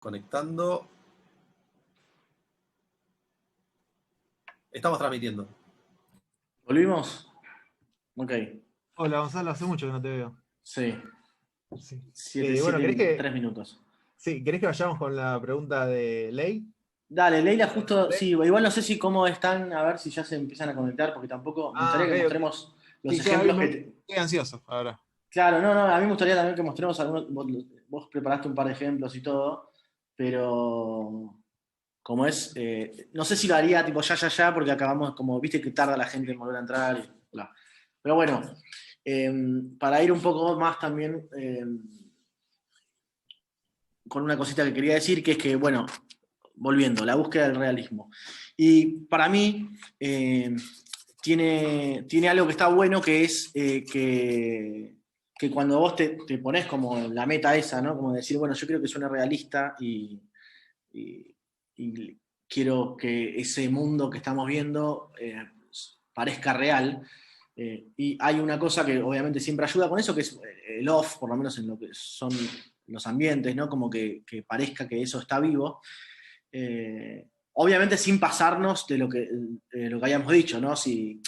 Conectando. Estamos transmitiendo. ¿Volvimos? Ok. Hola Gonzalo, hace mucho que no te veo. Sí. Sí. 7, Bueno, 3 minutos. ¿querés que vayamos con la pregunta de Ley? Dale, Leila, justo, sí, igual no sé si cómo están, a ver si ya se empiezan a conectar, porque tampoco, me gustaría que Ok. mostremos los Sí, ejemplos que... estoy ansioso ahora. Claro, no, a mí me gustaría también que mostremos algunos, vos preparaste un par de ejemplos y todo, pero como es, no sé si lo haría tipo ya, porque acabamos, como viste que tarda la gente en volver a entrar y bla. Pero bueno, eh, para ir un poco más también con una cosita que quería decir, que es que, bueno, volviendo, la búsqueda del realismo. Y para mí tiene algo que está bueno, que es que cuando vos te pones como la meta esa, ¿no? Como decir, bueno, yo quiero que suene realista y- y quiero que ese mundo que estamos viendo parezca real. Y hay una cosa que obviamente siempre ayuda con eso, que es el off, por lo menos en lo que son los ambientes, ¿no? Como que parezca que eso está vivo. Obviamente sin pasarnos de lo que hayamos dicho, ¿no? Si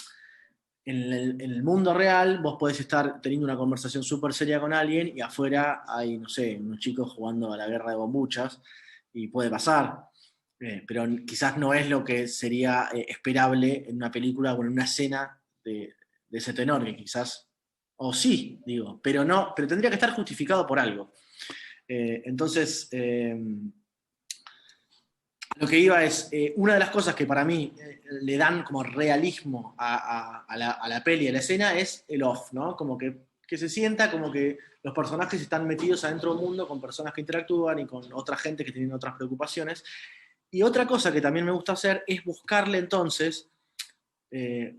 en el mundo real vos podés estar teniendo una conversación súper seria con alguien y afuera hay, no sé, unos chicos jugando a la guerra de bombuchas y puede pasar. Pero quizás no es lo que sería esperable en una película o en una escena de ese tenor, que quizás, o sí, digo, pero no, pero tendría que estar justificado por algo. Entonces, lo que iba es, una de las cosas que para mí le dan como realismo a la peli, a la escena, es el off, ¿no? Como que se sienta como que los personajes están metidos adentro de un mundo con personas que interactúan y con otra gente que tiene otras preocupaciones. Y otra cosa que también me gusta hacer es buscarle entonces eh,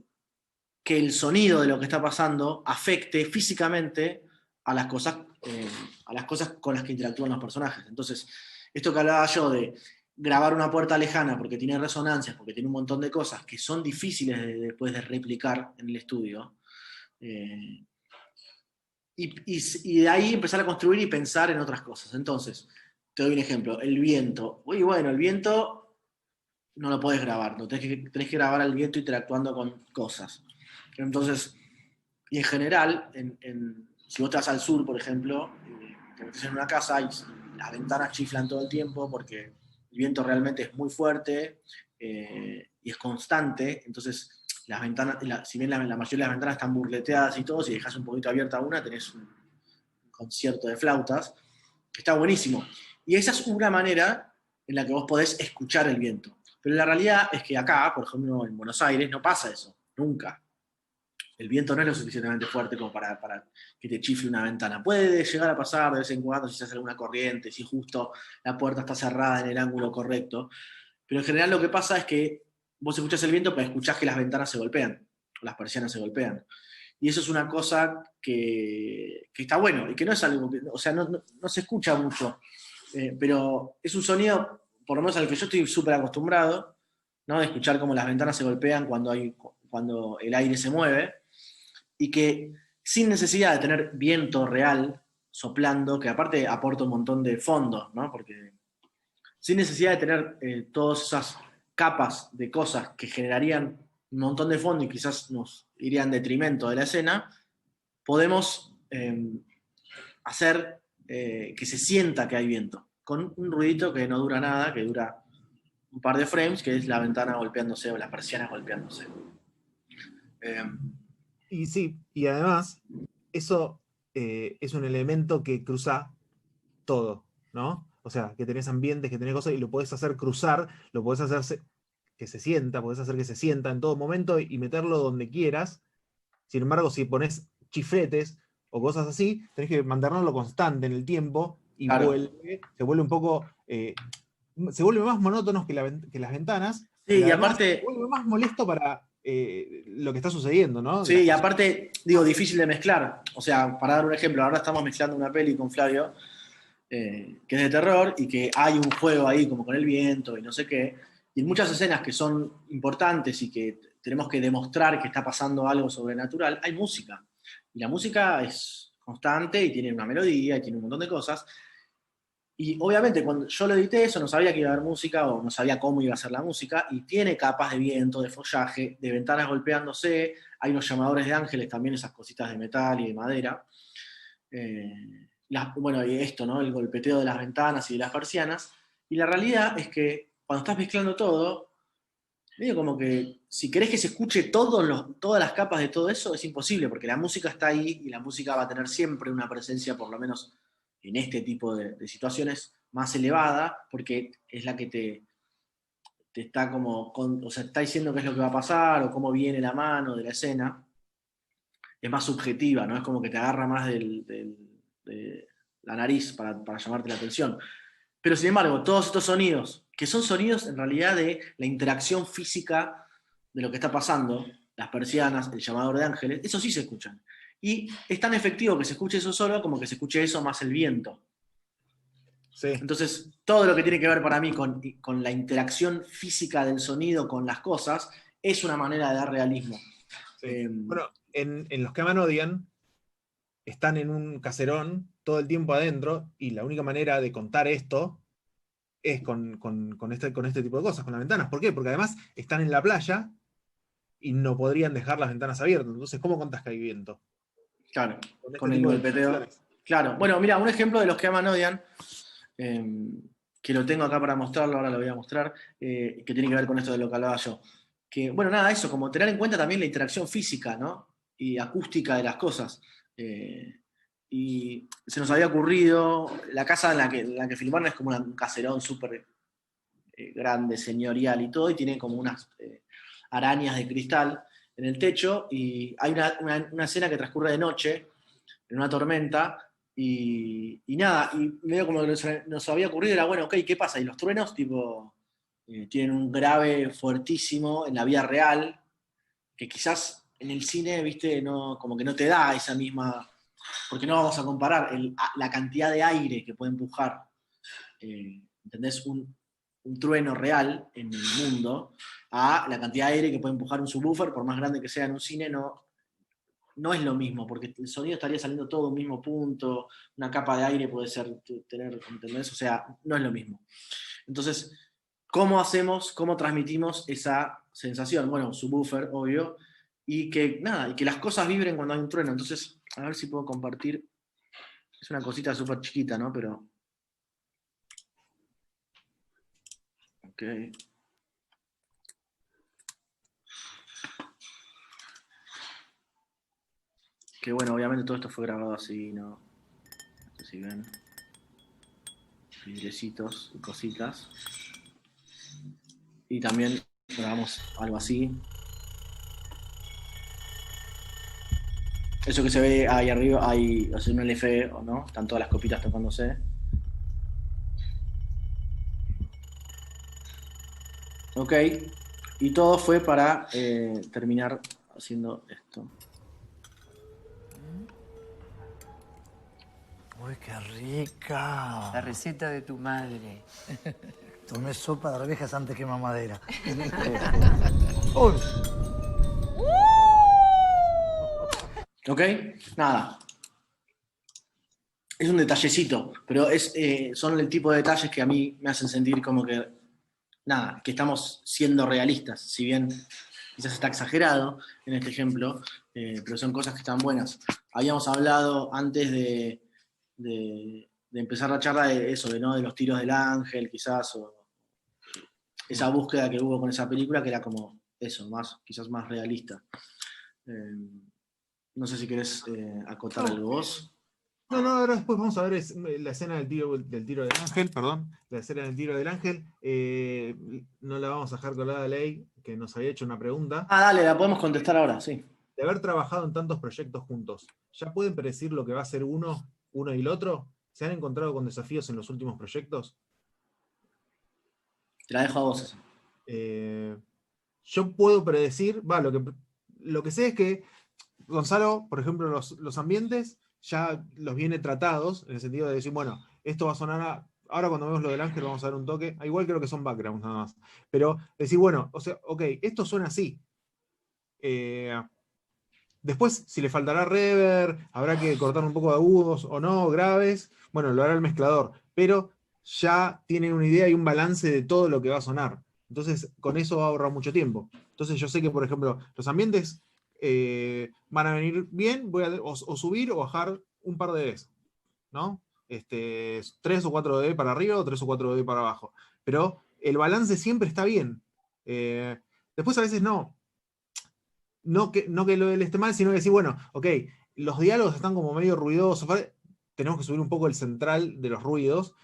que el sonido de lo que está pasando afecte físicamente a las cosas, eh, a las cosas con las que interactúan los personajes. Entonces, esto que hablaba yo de grabar una puerta lejana porque tiene resonancias, porque tiene un montón de cosas que son difíciles después de replicar en el estudio, eh, y de ahí empezar a construir y pensar en otras cosas. Entonces, te doy un ejemplo, el viento. Uy, bueno, el viento no lo podés grabar, no tenés que grabar al viento interactuando con cosas. Entonces, y en general, si vos estás al sur, por ejemplo, te metes en una casa y las ventanas chiflan todo el tiempo porque el viento realmente es muy fuerte y es constante. Entonces, las ventanas, si bien la mayoría de las ventanas están burleteadas y todo, si dejas un poquito abierta una, tenés un concierto de flautas, que está buenísimo. Y esa es una manera en la que vos podés escuchar el viento. Pero la realidad es que acá, por ejemplo, en Buenos Aires, no pasa eso, nunca. El viento no es lo suficientemente fuerte como para que te chifle una ventana. Puede llegar a pasar de vez en cuando si se hace alguna corriente, si justo la puerta está cerrada en el ángulo correcto. Pero en general lo que pasa es que vos escuchás el viento, pero escuchás que las ventanas se golpean, las persianas se golpean. Y eso es una cosa que está bueno y que no es algo que, o sea, no se escucha mucho, pero es un sonido, por lo menos al que yo estoy súper acostumbrado, ¿no? De escuchar cómo las ventanas se golpean cuando el aire se mueve y que sin necesidad de tener viento real soplando, que aparte aporta un montón de fondo, ¿no? Porque sin necesidad de tener todas esas capas de cosas que generarían un montón de fondo y quizás nos irían en detrimento de la escena, podemos hacer que se sienta que hay viento, con un ruidito que no dura nada, que dura un par de frames, que es la ventana golpeándose o la persiana golpeándose. Eh, Y sí, y además, eso es un elemento que cruza todo, ¿no? O sea, que tenés ambientes, que tenés cosas y lo podés hacer cruzar, lo podés hacer que se sienta, podés hacer que se sienta en todo momento y meterlo donde quieras. Sin embargo, si pones chifletes o cosas así, tenés que mantenerlo constante en el tiempo y claro. se vuelve un poco, se vuelve más monótono que las ventanas, Sí, pero y además se aparte, vuelve más molesto para lo que está sucediendo, ¿no? sí, Las y cosas. aparte, digo, difícil de mezclar. O sea, para dar un ejemplo, ahora estamos mezclando una peli con Flavio, que es de terror, y que hay un juego ahí como con el viento y no sé qué. Y en muchas escenas que son importantes y que tenemos que demostrar que está pasando algo sobrenatural, hay música. Y la música es constante y tiene una melodía y tiene un montón de cosas. Y obviamente cuando yo lo edité eso, no sabía que iba a haber música o no sabía cómo iba a ser la música, y tiene capas de viento, de follaje, de ventanas golpeándose, hay unos llamadores de ángeles también, esas cositas de metal y de madera. Bueno, y esto, ¿no? El golpeteo de las ventanas y de las persianas. Y la realidad es que cuando estás mezclando todo, medio como que si querés que se escuche todas las capas de todo eso, es imposible, porque la música está ahí y la música va a tener siempre una presencia, por lo menos en este tipo de situaciones, más elevada, porque es la que te está o sea, está diciendo qué es lo que va a pasar o cómo viene la mano de la escena. Es más subjetiva, ¿no? Es como que te agarra más de la nariz para llamarte la atención. Pero sin embargo, todos estos sonidos, que son sonidos en realidad de la interacción física de lo que está pasando, las persianas, el llamador de ángeles, eso sí se escuchan. Y es tan efectivo que se escuche eso solo como que se escuche eso más el viento. Sí. Entonces, todo lo que tiene que ver para mí con la interacción física del sonido con las cosas es una manera de dar realismo. Sí. Bueno, en Los que aman odian, están en un caserón todo el tiempo adentro, y la única manera de contar esto es con este tipo de cosas, con las ventanas. ¿Por qué? Porque además están en la playa y no podrían dejar las ventanas abiertas. Entonces, ¿cómo contás que hay viento? Claro, Con este con el tipo de golpeteo. situaciones. Claro, bueno, mira, un ejemplo de Los que aman odian, que lo tengo acá para mostrarlo, ahora lo voy a mostrar, que tiene que ver con esto de lo que hablaba yo. Que, bueno, nada, eso, como tener en cuenta también la interacción física, ¿no? Y acústica de las cosas. Y se nos había ocurrido, la casa en la que filmaron es como un caserón súper grande, señorial y todo, y tiene como unas arañas de cristal en el techo, y hay una escena que transcurre de noche, en una tormenta, y nada, y medio como que nos había ocurrido, era bueno, ok, ¿qué pasa? Y los truenos, tipo, tienen un grave fuertísimo en la vida real, que quizás en el cine, viste, no, como que no te da esa misma, porque no vamos a comparar la cantidad de aire que puede empujar, ¿entendés? Un trueno real en el mundo a la cantidad de aire que puede empujar un subwoofer, por más grande que sea en un cine, no es lo mismo, porque el sonido estaría saliendo todo a un mismo punto, una capa de aire puede tener, ¿entendés? O sea, no es lo mismo. Entonces, cómo transmitimos esa sensación? Bueno, subwoofer, obvio, y que nada, y que las cosas vibren cuando hay un trueno. Entonces, a ver si puedo compartir. Es una cosita súper chiquita, ¿no? Pero. Ok. Que bueno, obviamente todo esto fue grabado así, ¿no? No sé si ven. Vidrecitos y cositas. Y también grabamos algo así. Eso que se ve ahí arriba, hay un LF, ¿o no? Están todas las copitas tocándose. Ok. Y todo fue para terminar haciendo esto. Uy, qué rica. La receta de tu madre. Tomé sopa de arvejas antes que mamadera. Uy. ¿Ok? Nada. Es un detallecito, pero son el tipo de detalles que a mí me hacen sentir como que, nada, que estamos siendo realistas. Si bien quizás está exagerado en este ejemplo, pero son cosas que están buenas. Habíamos hablado antes de empezar la charla de eso, ¿no? De los tiros del ángel, quizás, o esa búsqueda que hubo con esa película, que era como eso, quizás más realista. No sé si querés acotar algo vos. No, ahora después vamos a ver la escena del tiro del ángel, perdón. La escena del tiro del ángel. No la vamos a dejar colgada de ley, que nos había hecho una pregunta. Ah, dale, la podemos contestar ahora, sí. De haber trabajado en tantos proyectos juntos, ¿ya pueden predecir lo que va a ser uno y el otro? ¿Se han encontrado con desafíos en los últimos proyectos? Te la dejo a vos esa. Yo puedo predecir, lo que sé es que Gonzalo, por ejemplo, los ambientes ya los viene tratados, en el sentido de decir, bueno, esto va a sonar ahora cuando vemos lo del ángel vamos a dar un toque, igual creo que son backgrounds nada más, pero decir, bueno, o sea, ok, esto suena así. Después, si le faltará reverb, habrá que cortar un poco de agudos o no, graves, bueno, lo hará el mezclador, pero ya tienen una idea y un balance de todo lo que va a sonar. Entonces, con eso va a ahorrar mucho tiempo. Entonces, yo sé que, por ejemplo, los ambientes van a venir bien, o subir o bajar un par de veces, ¿no? 3 o 4 dB para arriba o 3 o 4 dB para abajo. Pero el balance siempre está bien. Después a veces no que lo esté mal, sino que decir, bueno, ok, los diálogos están como medio ruidosos, tenemos que subir un poco el central de los ruidos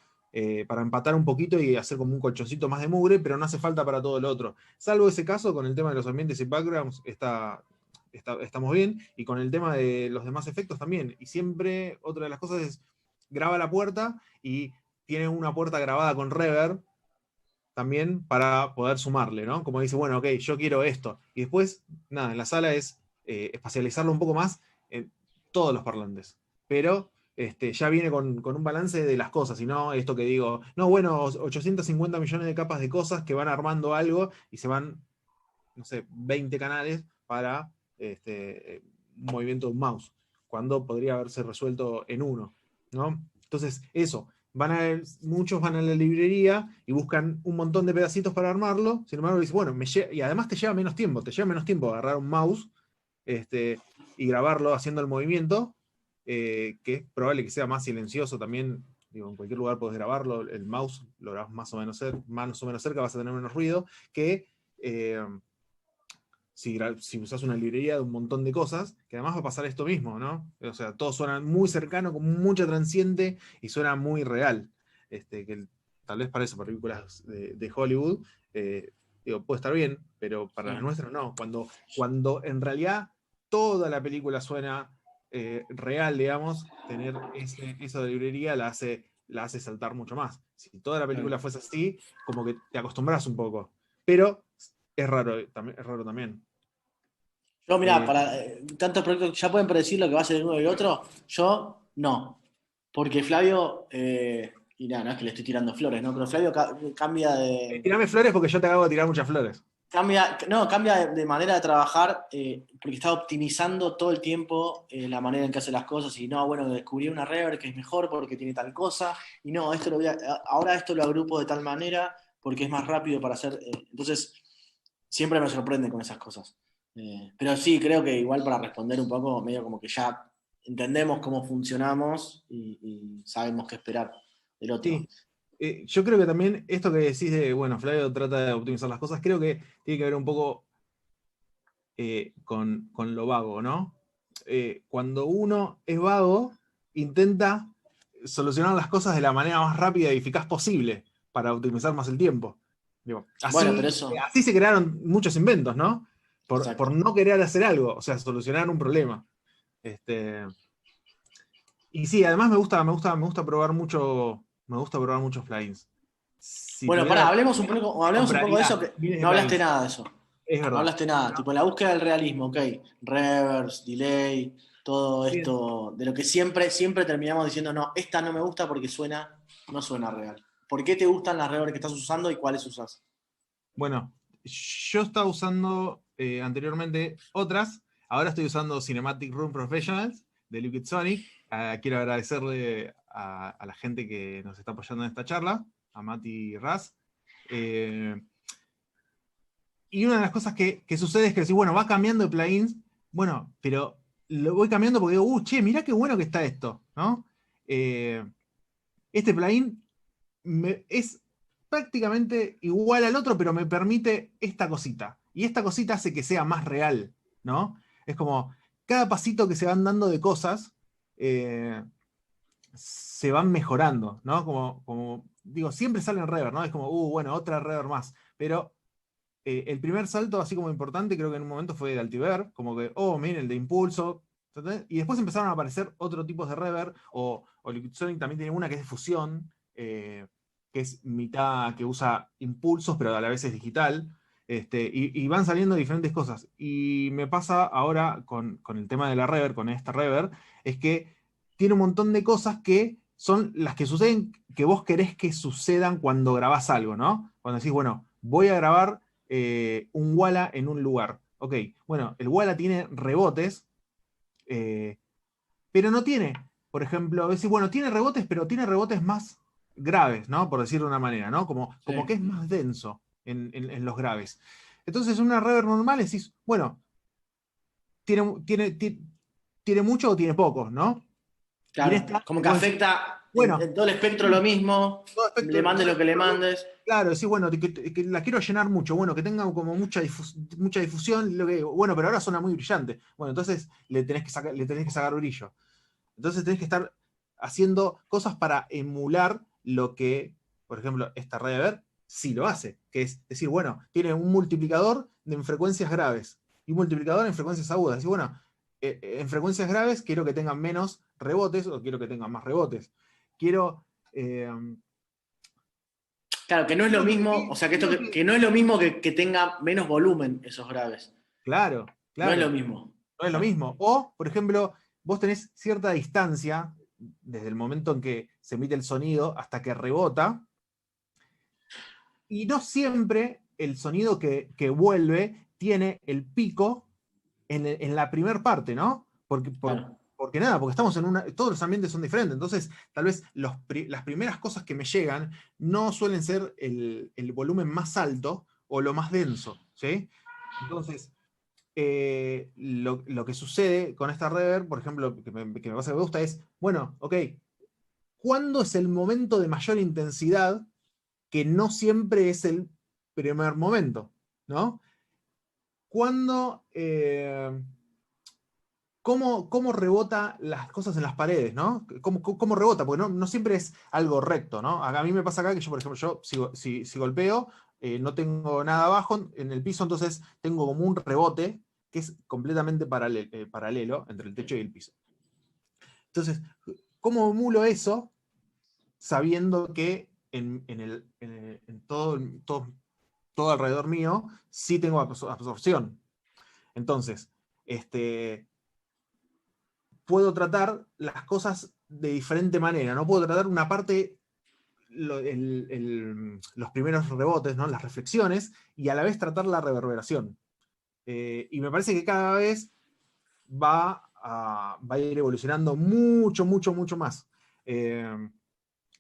para empatar un poquito y hacer como un colchoncito más de mugre, pero no hace falta para todo lo otro. Salvo ese caso, con el tema de los ambientes y backgrounds, estamos bien, y con el tema de los demás efectos también. Y siempre, otra de las cosas es, graba la puerta y tiene una puerta grabada con reverb, también para poder sumarle, ¿no? Como dice, bueno, ok, yo quiero esto. Y después, nada, en la sala es espacializarlo un poco más en todos los parlantes. Pero ya viene con un balance de las cosas, y no esto que digo, no, bueno, 850 millones de capas de cosas que van armando algo y se van, no sé, 20 canales para un movimiento de un mouse, cuando podría haberse resuelto en uno, ¿no? Entonces, eso, muchos van a la librería y buscan un montón de pedacitos para armarlo, sin embargo, dicen, bueno, y además te lleva menos tiempo agarrar un mouse y grabarlo haciendo el movimiento, que es probable que sea más silencioso también. Digo, en cualquier lugar podés grabarlo, el mouse lo grabas más o menos cerca, vas a tener menos ruido que si usas una librería de un montón de cosas, que además va a pasar esto mismo, ¿no? O sea, todo suena muy cercano, con mucha transiente, y suena muy real. Tal vez para eso, para películas de Hollywood, puede estar bien, pero para las nuestras no. Cuando en realidad toda la película suena real, digamos, tener eso de librería la hace saltar mucho más. Si toda la película fuese así, como que te acostumbras un poco. Pero es raro también. Yo, mirá, para tantos proyectos ya pueden predecir lo que va a ser el uno y el otro. Yo no. Porque Flavio, y nada, no es que le estoy tirando flores, ¿no? Pero Flavio cambia de. Tirame flores porque yo te acabo de tirar muchas flores. Cambia de manera de trabajar porque está optimizando todo el tiempo la manera en que hace las cosas. Y no, bueno, descubrí una reverb que es mejor porque tiene tal cosa. Y no, ahora esto lo agrupo de tal manera porque es más rápido para hacer. Entonces, siempre me sorprende con esas cosas. Pero sí, creo que igual para responder un poco, medio como que ya entendemos cómo funcionamos y sabemos qué esperar del otro. Sí. Yo creo que también esto que decís de, bueno, Flavio trata de optimizar las cosas, creo que tiene que ver un poco con lo vago, ¿no? Cuando uno es vago, intenta solucionar las cosas de la manera más rápida y eficaz posible para optimizar más el tiempo. Digo, Bueno, pero eso. así se crearon muchos inventos, ¿no? Exacto. Por no querer hacer algo, o sea, solucionar un problema. Y sí, además me gusta probar muchos plugins. Bueno, pará, hablemos un poco de eso, que miles de no hablaste plugins. nada de eso. Es No verdad. hablaste nada. Tipo, en la búsqueda del realismo, ok. Reverse, delay, todo Sí. esto, de lo que siempre terminamos diciendo, no, esta no me gusta porque no suena real. ¿Por qué te gustan las reverbs que estás usando y cuáles usas? Bueno, yo estaba usando anteriormente otras. Ahora estoy usando Cinematic Room Professionals de Liquid Sonic. Quiero agradecerle a la gente que nos está apoyando en esta charla, a Mati y Raz. Y una de las cosas que sucede es que decís, bueno, va cambiando de plugins. Bueno, pero lo voy cambiando porque digo, che, mirá qué bueno que está esto, ¿no? Este plugin es prácticamente igual al otro, pero me permite esta cosita. Y esta cosita hace que sea más real, ¿no? Es como, cada pasito que se van dando de cosas, se van mejorando, ¿no? Como digo, siempre sale en reverb, ¿no? Es como, bueno, otra reverb más. Pero el primer salto, así como importante, creo que en un momento fue de Altiver, como que, miren, el de impulso. ¿Entendés? Y después empezaron a aparecer otros tipos de reverb, o Liquid Sonic también tiene una que es de fusión, que es mitad que usa impulsos, pero a la vez es digital. Y van saliendo diferentes cosas. Y me pasa ahora con el tema de la reverb, con esta reverb, es que tiene un montón de cosas que son las que suceden, que vos querés que sucedan cuando grabás algo, ¿no? Cuando decís, bueno, voy a grabar un Walla en un lugar. Ok, bueno, el Walla tiene rebotes, pero no tiene, por ejemplo, a veces, bueno, tiene rebotes, pero tiene rebotes más graves, ¿no? Por decirlo de una manera, ¿no? Como Sí. que es más denso en los graves. Entonces, en una reverb normal decís, bueno, tiene mucho o tiene poco, ¿no? Y en Claro, esta, como que vos decís, afecta bueno, en todo el espectro lo mismo, todo aspecto, le mandes todo lo que le aspecto, mandes. claro, decís, bueno, que la quiero llenar mucho, bueno, que tenga como mucha difusión, bueno, pero ahora suena muy brillante. Bueno, entonces le tenés que sacar brillo. Entonces tenés que estar haciendo cosas para emular lo que, por ejemplo, esta reverb sí lo hace, que es decir, bueno, tiene un multiplicador en frecuencias graves y un multiplicador en frecuencias agudas. Y bueno, en frecuencias graves quiero que tengan menos rebotes o quiero que tengan más rebotes. Quiero... eh, Claro, que no es lo mismo, o sea, que esto quiero que no es lo mismo que tenga menos volumen esos graves. claro, No es lo claro. mismo. No es lo Claro. mismo. O, por ejemplo, vos tenés cierta distancia desde el momento en que se emite el sonido hasta que rebota, y no siempre el sonido que vuelve tiene el pico en la primer parte, ¿no? Claro. Porque nada, porque estamos en todos los ambientes son diferentes, entonces tal vez las primeras cosas que me llegan no suelen ser el volumen más alto o lo más denso, ¿sí? Entonces, lo que sucede con esta reverb, por ejemplo, que me pasa que me gusta es, bueno, ok, ¿cuándo es el momento de mayor intensidad que no siempre es el primer momento? ¿No? ¿Cuándo, cómo rebota las cosas en las paredes? ¿No? ¿Cómo rebota? Porque no siempre es algo recto, ¿no? A mí me pasa acá que yo, por ejemplo, si golpeo, no tengo nada abajo en el piso, entonces tengo como un rebote que es completamente paralelo entre el techo y el piso. Entonces, ¿cómo emulo eso sabiendo que en todo alrededor mío sí tengo absorción? Entonces, puedo tratar las cosas de diferente manera, no puedo tratar una parte, los primeros rebotes, ¿no? Las reflexiones, y a la vez tratar la reverberación. Y me parece que cada vez va a ir evolucionando mucho, mucho, mucho más.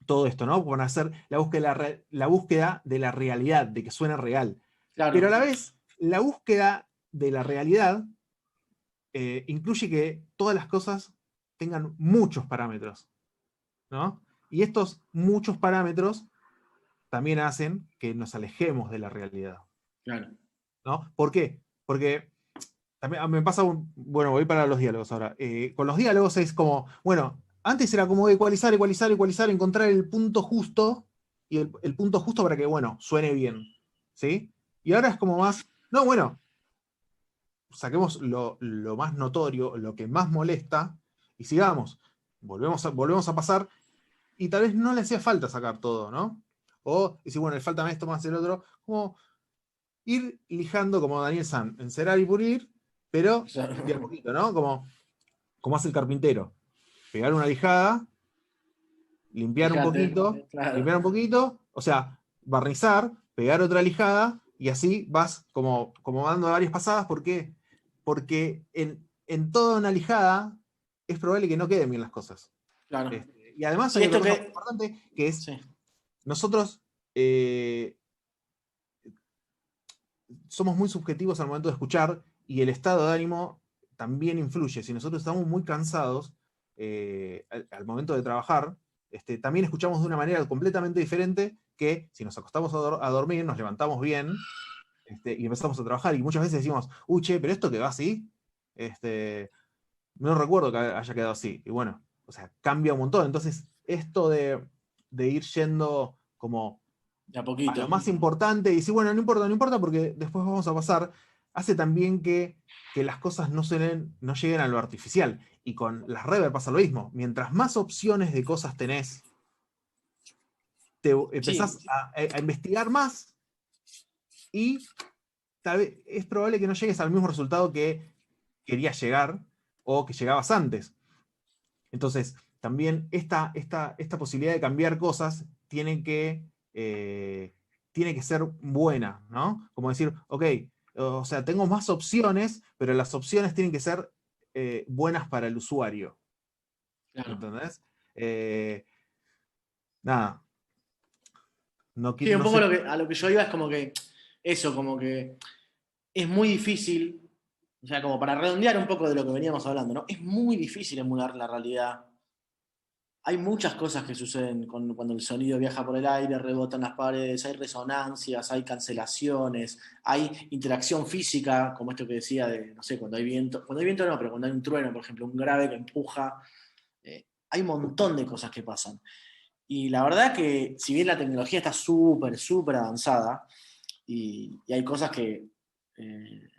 Todo esto, ¿no? Van a hacer la búsqueda de la realidad, de que suene real. Pero a Claro. la vez, la búsqueda de la realidad incluye que todas las cosas tengan muchos parámetros, ¿no? Y estos muchos parámetros también hacen que nos alejemos de la realidad, Claro. ¿no? ¿Por qué? Porque también me pasa, bueno, voy para los diálogos ahora. Con los diálogos es como, bueno, antes era como ecualizar, ecualizar, ecualizar, encontrar el punto justo, y el punto justo para que, bueno, suene bien, ¿sí? Y ahora es como más, no, bueno, saquemos lo más notorio, lo que más molesta, y sigamos. Volvemos a pasar, y tal vez no le hacía falta sacar todo, ¿no? O decir, bueno, le falta esto más el otro, como ir lijando como Daniel San, encerar y pulir, pero O sea, de a poquito, ¿no? Como hace el carpintero. Pegar una lijada, fíjate, claro. limpiar un poquito, o sea, barnizar, pegar otra lijada, y así vas como dando varias pasadas. ¿Por qué? Porque en toda una lijada es probable que no queden bien las cosas. Claro. Y además Sí, hay otra esto cosa muy que. importante, que es Sí. nosotros somos muy subjetivos al momento de escuchar, y el estado de ánimo también influye. Si nosotros estamos muy cansados al momento de trabajar, también escuchamos de una manera completamente diferente que si nos acostamos a dormir, nos levantamos bien y empezamos a trabajar. Y muchas veces decimos, uy, che, pero esto quedó así. No recuerdo que haya quedado así. Y bueno, o sea, cambia un montón. Entonces, esto de ir yendo como De a a lo poquito. más importante y decir, bueno, no importa, no importa, porque después vamos a pasar, hace también que las cosas no lleguen a lo artificial. Y con las reverb pasa lo mismo. Mientras más opciones de cosas tenés, te Sí, empezás a investigar más, y tal vez es probable que no llegues al mismo resultado que querías llegar o que llegabas antes. Entonces, también esta posibilidad de cambiar cosas tiene que ser buena, ¿no? Como decir, ok, o sea, tengo más opciones, pero las opciones tienen que ser buenas para el usuario. claro. ¿Entendés? Eh, nada. No, Sí, un no poco sé. a lo que yo iba es como que eso, como que es muy difícil, o sea, como para redondear un poco de lo que veníamos hablando, ¿no? Es muy difícil emular la realidad. Hay muchas cosas que suceden cuando el sonido viaja por el aire, rebota en las paredes, hay resonancias, hay cancelaciones, hay interacción física, como esto que decía de, no sé, cuando hay viento no, pero cuando hay un trueno, por ejemplo, un grave que empuja, hay un montón de cosas que pasan. Y la verdad que si bien la tecnología está súper, súper avanzada, y hay cosas que, eh,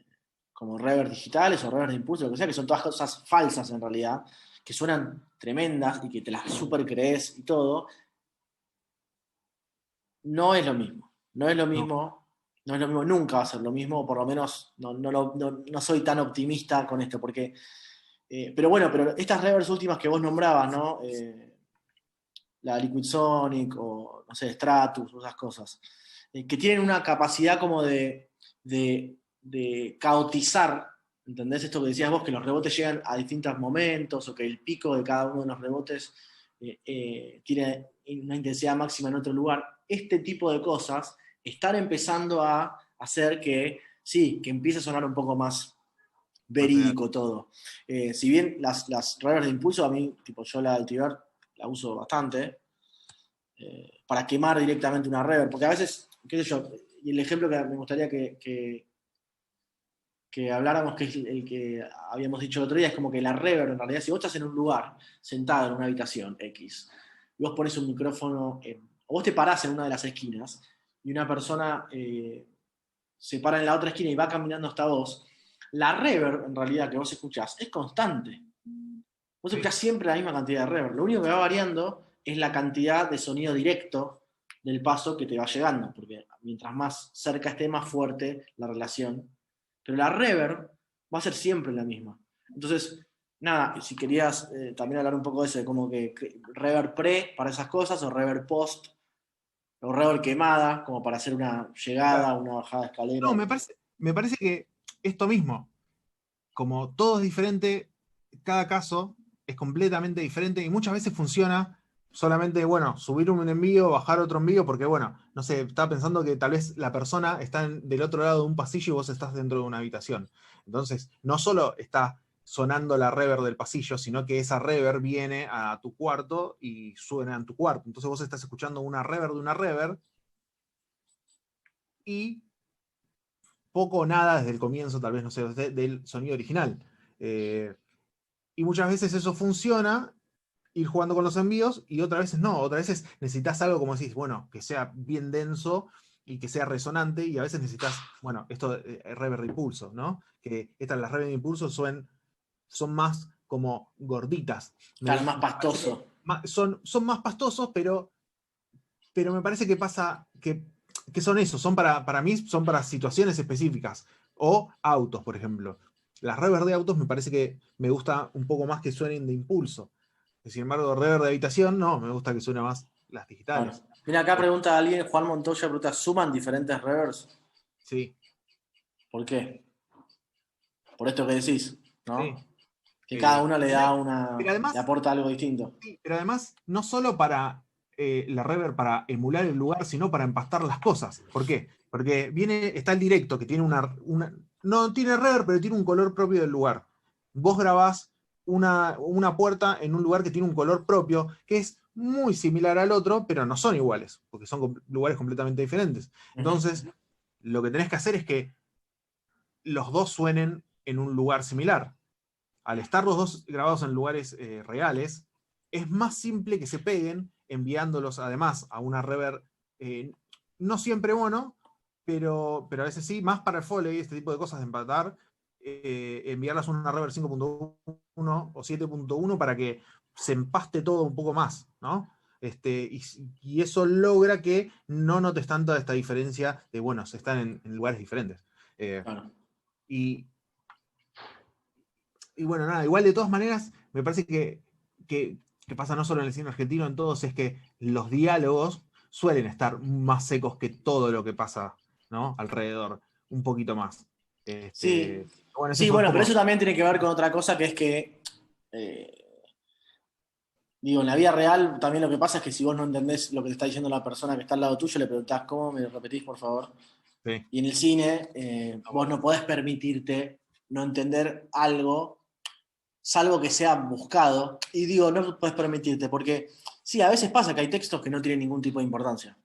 como reverb digitales o reverb de impulso, lo que sea, que son todas cosas falsas en realidad, que suenan tremendas y que te las súper crees y todo, no es lo mismo. No es lo No. mismo, no es lo mismo, nunca va a ser lo mismo, o por lo menos no soy tan optimista con esto, porque, pero bueno, pero estas reverbs últimas que vos nombrabas, ¿no? La Liquid Sonic o, no sé, Stratus, o esas cosas, que tienen una capacidad como de caotizar, ¿entendés? Esto que decías vos, que los rebotes llegan a distintos momentos o que el pico de cada uno de los rebotes tiene una intensidad máxima en otro lugar. Este tipo de cosas están empezando a hacer que, sí, que empiece a sonar un poco más Más real. verídico todo. Si bien las reverbs de impulso, a mí, tipo, yo la Altiver la uso bastante, para quemar directamente una reverb, porque a veces, qué sé yo, y el ejemplo que me gustaría que habláramos, que es el que habíamos dicho el otro día, es como que la reverb, en realidad, si vos estás en un lugar, sentado en una habitación X, y vos pones un micrófono, o vos te parás en una de las esquinas, y una persona se para en la otra esquina y va caminando hasta vos, la reverb, en realidad, que vos escuchás, es constante. Vos Sí. escuchás siempre la misma cantidad de reverb. Lo único que va variando es la cantidad de sonido directo del paso que te va llegando, porque mientras más cerca esté, más fuerte la relación. Pero la reverb va a ser siempre la misma. Entonces, nada, si querías también hablar un poco de eso, de como que reverb pre para esas cosas, o reverb post, o reverb quemada, como para hacer una llegada, Claro. una bajada de escalera. No, me parece que esto mismo, como todo es diferente, cada caso es completamente diferente y muchas veces funciona solamente, bueno, subir un envío, bajar otro envío, porque, bueno, no sé, estaba pensando que tal vez la persona está del otro lado de un pasillo y vos estás dentro de una habitación. Entonces, no solo está sonando la reverb del pasillo, sino que esa reverb viene a tu cuarto y suena en tu cuarto. Entonces vos estás escuchando una reverb de una reverb y poco o nada desde el comienzo, tal vez, no sé, del sonido original. Eh, y muchas veces eso funciona, ir jugando con los envíos, y otras veces no. Otras veces necesitas algo, como decís, bueno, que sea bien denso y que sea resonante, y a veces necesitas, bueno, esto de reverb de impulso, ¿no? Que las reverb de impulso son más como gorditas. Claro, más Me parece que pastoso. son más pastosos, pero me parece que pasa que son eso, para mí son para situaciones específicas. O autos, por ejemplo. Las reverb de autos me parece que me gusta un poco más que suenen de impulso. Sin embargo, reverb de habitación, no, me gusta que suene más las Claro. digitales. Mira, acá Eh, pregunta alguien, Juan Montoya pregunta, ¿suman diferentes reverbs? sí, ¿Por qué? Por esto que decís, sí. ¿no? Que cada uno le da Pero le además, aporta algo distinto. sí, pero además, no solo para la reverb para emular el lugar, sino para empastar las cosas. ¿Por qué? Porque está el directo, que tiene no tiene reverb, pero tiene un color propio del lugar. Vos grabás una puerta en un lugar que tiene un color propio, que es muy similar al otro, pero no son iguales, porque son lugares completamente diferentes. Ujú. Entonces, lo que tenés que hacer es que los dos suenen en un lugar similar. Al estar los dos grabados en lugares reales, es más simple que se peguen enviándolos además a una reverb, eh, no siempre mono, pero a veces sí, más para el Foley, este tipo de cosas de empatar, enviarlas a una reverb 5.1 o 7.1 para que se empaste todo un poco más, ¿no? Y eso logra que no notes tanto esta diferencia de, bueno, se están en lugares diferentes. Eh, Claro. y, y bueno, nada, igual de todas maneras, me parece que pasa no solo en el cine argentino, en todos, es que los diálogos suelen estar más secos que todo lo que pasa, ¿no? Alrededor, un poquito más. Sí, Bueno, ese sí, fue un bueno, pero poco. eso también tiene que ver con otra cosa que es que Digo, en la vida real también lo que pasa es que si vos no entendés lo que te está diciendo la persona que está al lado tuyo, le preguntás, ¿cómo me repetís, por favor? Sí. Y en el cine, vos no podés permitirte no entender algo, salvo que sea buscado. Y digo, no podés permitirte, porque sí, a veces pasa que hay textos que no tienen ningún tipo de importancia,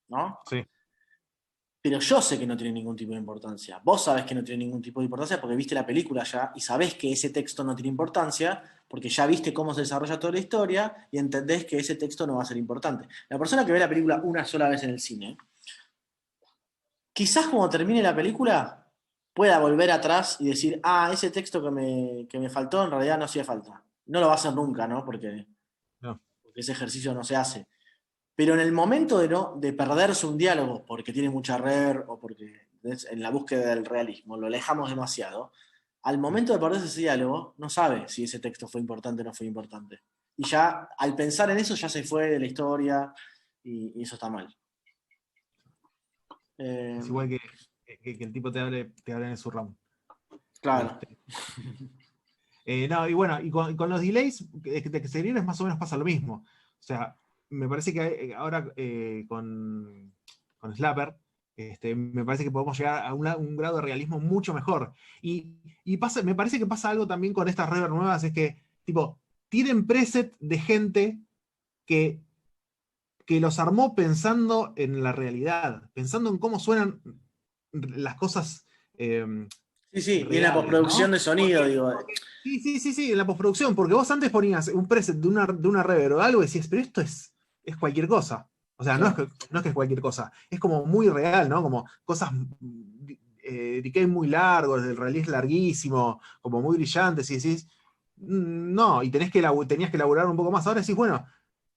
¿no? Sí. Pero yo sé que no tiene ningún tipo de importancia. Vos sabés que no tiene ningún tipo de importancia porque viste la película ya y sabés que ese texto no tiene importancia porque ya viste cómo se desarrolla toda la historia y entendés que ese texto no va a ser importante. La persona que ve la película una sola vez en el cine, quizás cuando termine la película pueda volver atrás y decir, ah, ese texto que me faltó en realidad no hacía falta. No lo va a hacer nunca, ¿no? Porque No. ese ejercicio no se hace. Pero en el momento de perderse un diálogo porque tiene mucha rever o porque en la búsqueda del realismo lo alejamos demasiado, al momento de perderse ese diálogo no sabe si ese texto fue importante o no fue importante. Y ya al pensar en eso ya se fue de la historia y eso está mal. Es igual que el tipo te hable en su ramo. Claro. No, y bueno, y con los delays de series más o menos pasa lo mismo. O sea, me parece que ahora con Slapper, me parece que podemos llegar a un grado de realismo mucho mejor. Me parece que pasa algo también con estas rever nuevas, es que, tipo, tienen preset de gente que, que los armó pensando en la realidad, pensando en cómo suenan las cosas. Sí, sí, y en la Reales, postproducción ¿no? de sonido, digo. Sí, en la postproducción, porque vos antes ponías un preset de una reverb o algo y decías, pero esto es cualquier cosa. O sea, no es que es cualquier cosa, es como muy real, ¿no? Como cosas decay muy largos, el release larguísimo, como muy brillantes, y decís, no, y tenías que elaborar un poco más. Ahora decís, bueno,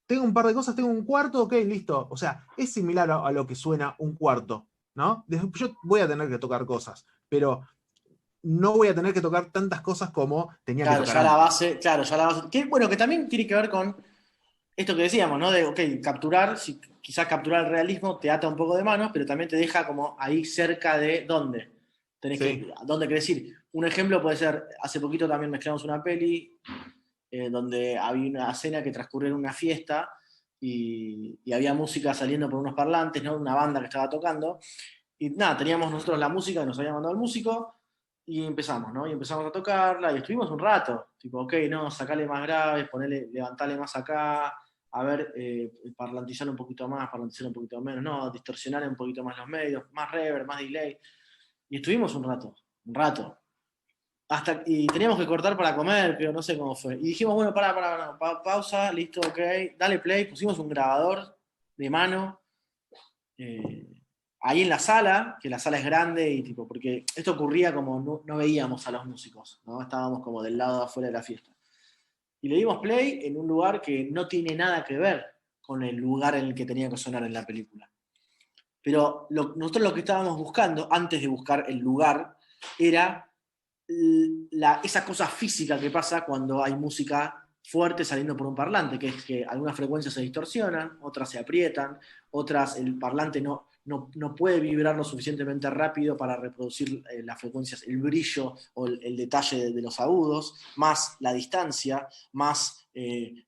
tengo un par de cosas, tengo un cuarto, ok, listo. O sea, es similar a lo que suena un cuarto, ¿no? Yo voy a tener que tocar cosas, pero no voy a tener que tocar tantas cosas como tenía que Claro, tocar ya la antes. base, claro, ya la base. Que, bueno, que también tiene que ver con esto que decíamos, ¿no? De, ok, capturar, si, quizás capturar el realismo te ata un poco de manos, pero también te deja como ahí cerca de dónde. Sí, ¿Dónde querés ir? Un ejemplo puede ser, hace poquito también mezclamos una peli donde había una escena que transcurría en una fiesta y había música saliendo por unos parlantes, ¿no? Una banda que estaba tocando. Y nada, teníamos nosotros la música, nos había mandado el músico y empezamos, ¿no? Y empezamos a tocarla y estuvimos un rato, tipo, ok, no, sacale más graves, ponele, levantale más acá, a ver, parlantizar un poquito más, parlantizar un poquito menos, no, distorsionar un poquito más los medios, más reverb, más delay. Y estuvimos un rato. Y teníamos que cortar para comer, pero no sé cómo fue. Y dijimos, bueno, pausa, listo, ok, dale play, pusimos un grabador de mano. eh, Ahí en la sala, que la sala es grande y tipo, porque esto ocurría como no veíamos a los músicos, ¿no? Estábamos como del lado de afuera de la fiesta. Y le dimos play en un lugar que no tiene nada que ver con el lugar en el que tenía que sonar en la película. Pero nosotros lo que estábamos buscando, antes de buscar el lugar, era esa cosa física que pasa cuando hay música fuerte saliendo por un parlante, que es que algunas frecuencias se distorsionan, otras se aprietan, otras el parlante no puede vibrar lo suficientemente rápido para reproducir las frecuencias, el brillo o el detalle de los agudos, más la distancia, más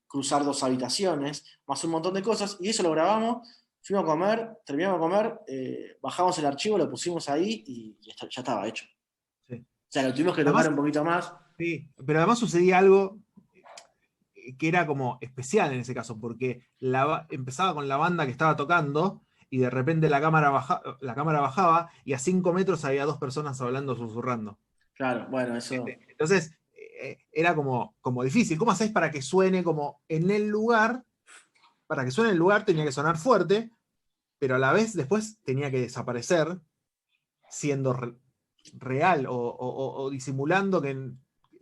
cruzar dos habitaciones, más un montón de cosas, y eso lo grabamos, fuimos a comer, terminamos de comer, bajamos el archivo, lo pusimos ahí y ya estaba hecho. sí. O sea, lo tuvimos que tocar Además, un poquito más. sí, pero además sucedía algo que era como especial en ese caso, porque empezaba con la banda que estaba tocando y de repente la cámara bajaba y a 5 metros había dos personas hablando, susurrando. Claro, bueno, eso. Entonces, era como difícil. ¿Cómo hacéis para que suene como en el lugar? Para que suene en el lugar tenía que sonar fuerte, pero a la vez después tenía que desaparecer siendo real o disimulando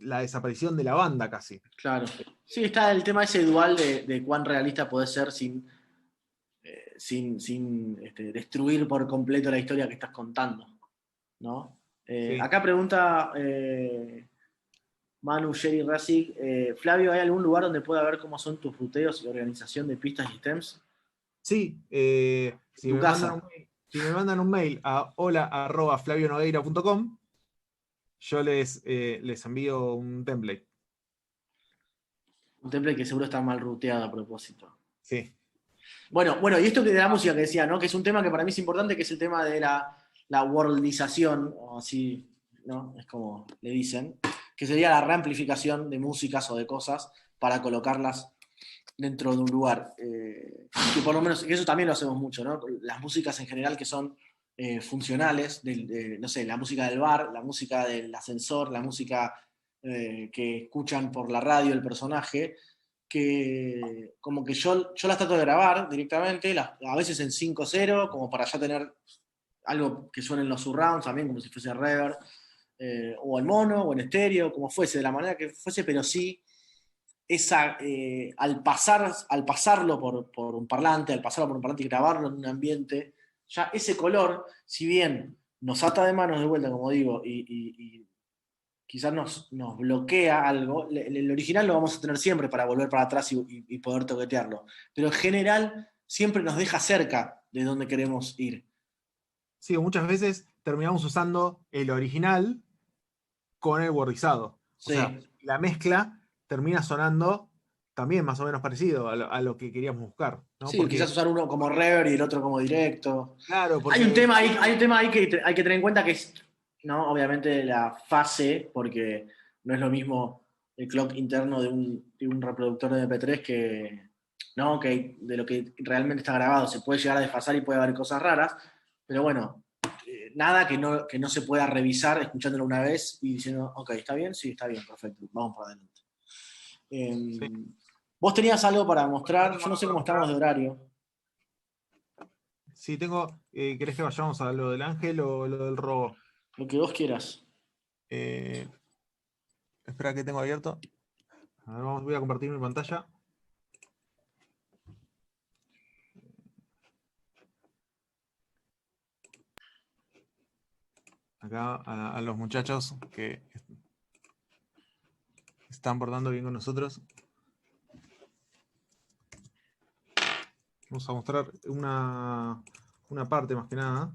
la desaparición de la banda casi. Claro. Sí, está el tema ese dual de cuán realista puede ser sin destruir por completo la historia que estás contando, ¿no? Sí. Acá pregunta Manu Jerry Razig, Flavio, ¿hay algún lugar donde pueda ver cómo son tus ruteos y organización de pistas y stems? Sí, si Tu me casa. mandan un mail a hola@flavionogueira.com, yo les envío un template. Un template que seguro está mal ruteado a propósito. Sí. Bueno, y esto que de la música que decía, ¿no? Que es un tema que para mí es importante, que es el tema de la worldización, o así, ¿no? Es como le dicen, que sería la reamplificación de músicas o de cosas para colocarlas dentro de un lugar. Que por lo menos, que eso también lo hacemos mucho, ¿no? Las músicas en general que son funcionales, no sé, la música del bar, la música del ascensor, la música que escuchan por la radio el personaje, que como que yo las trato de grabar directamente, a veces en 5.0, como para ya tener algo que suene en los surrounds también, como si fuese reverb, o en mono, o en estéreo, como fuese, de la manera que fuese, pero sí, al pasarlo por un parlante, al pasarlo por un parlante y grabarlo en un ambiente, ya ese color, si bien nos ata de manos de vuelta, como digo, y quizás nos bloquea algo, el original lo vamos a tener siempre para volver para atrás y poder toquetearlo. Pero en general siempre nos deja cerca de donde queremos ir. Sí, muchas veces terminamos usando el original con el wordizado. O sea, Sí, la mezcla termina sonando también más o menos parecido a lo que queríamos buscar, ¿no? sí, quizás Porque, usar uno como reverb y el otro como directo. claro, Hay un porque tema ahí, que hay que tener en cuenta que es, ¿no? Obviamente la fase, porque no es lo mismo el clock interno de un reproductor de MP3 que, ¿no? Que de lo que realmente está grabado. Se puede llegar a desfasar y puede haber cosas raras, pero bueno, nada que no se pueda revisar escuchándolo una vez y diciendo, ok, ¿está bien? Sí, está bien, perfecto, vamos para adelante. sí. Vos tenías algo para mostrar, yo no sé cómo estamos de horario. Si tengo, ¿querés que vayamos a lo del ángel o lo del robo? Lo que vos quieras. Eh, espera que tengo abierto. A ver, voy a compartir mi pantalla. Acá a los muchachos que están portando bien con nosotros. Vamos a mostrar una parte más que nada.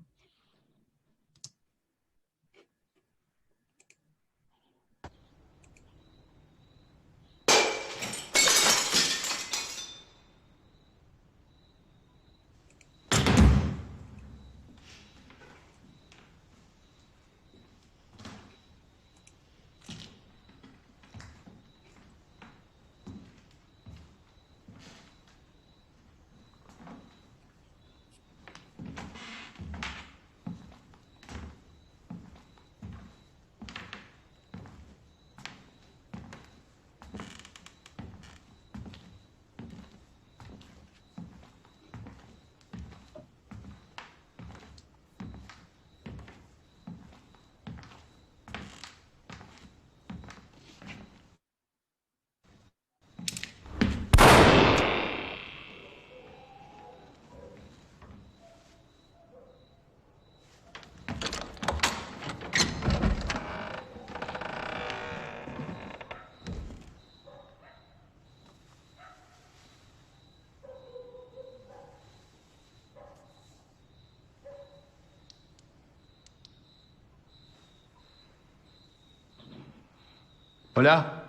Hola.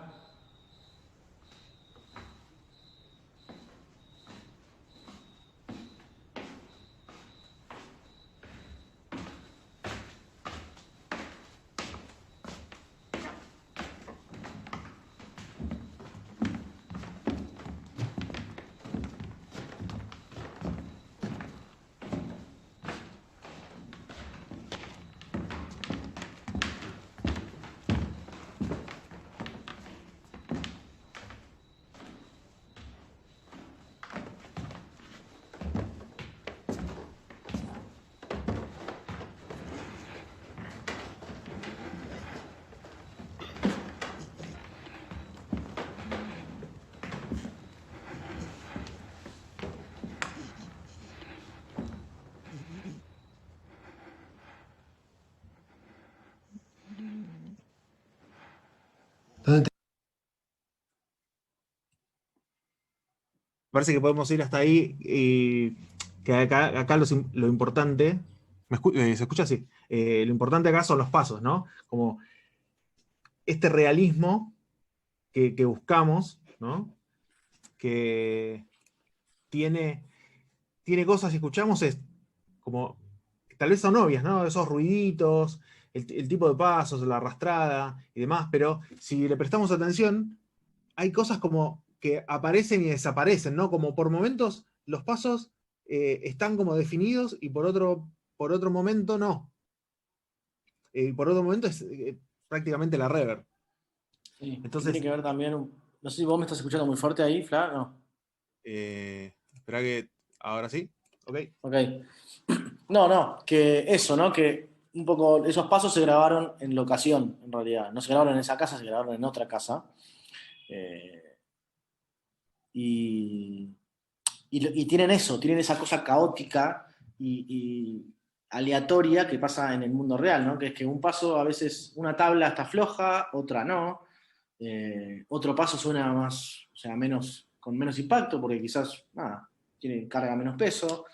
Parece que podemos ir hasta ahí. Que acá lo importante. ¿Se escucha así? Lo importante acá son los pasos, ¿no? Como este realismo que buscamos, ¿no? que tiene cosas, si escuchamos, es como, tal vez son obvias, ¿no? Esos ruiditos, el tipo de pasos, la arrastrada y demás, pero si le prestamos atención, hay cosas como que aparecen y desaparecen, ¿no? Como por momentos los pasos están como definidos y por otro momento no. Por otro momento es prácticamente la reverb. Sí, que tiene Entonces, que ver también, no sé si vos me estás escuchando muy fuerte ahí, Fla, no. espera que ahora sí, ok. Ok. No, no, que eso, ¿no? Que un poco esos pasos se grabaron en locación, en realidad. No se grabaron en esa casa, se grabaron en otra casa. Eh, y, y tienen eso, tienen esa cosa caótica y aleatoria que pasa en el mundo real, ¿no? Que es que un paso, a veces una tabla está floja, otra no. Otro paso suena más, o sea, menos, con menos impacto, porque quizás, nada, carga menos peso.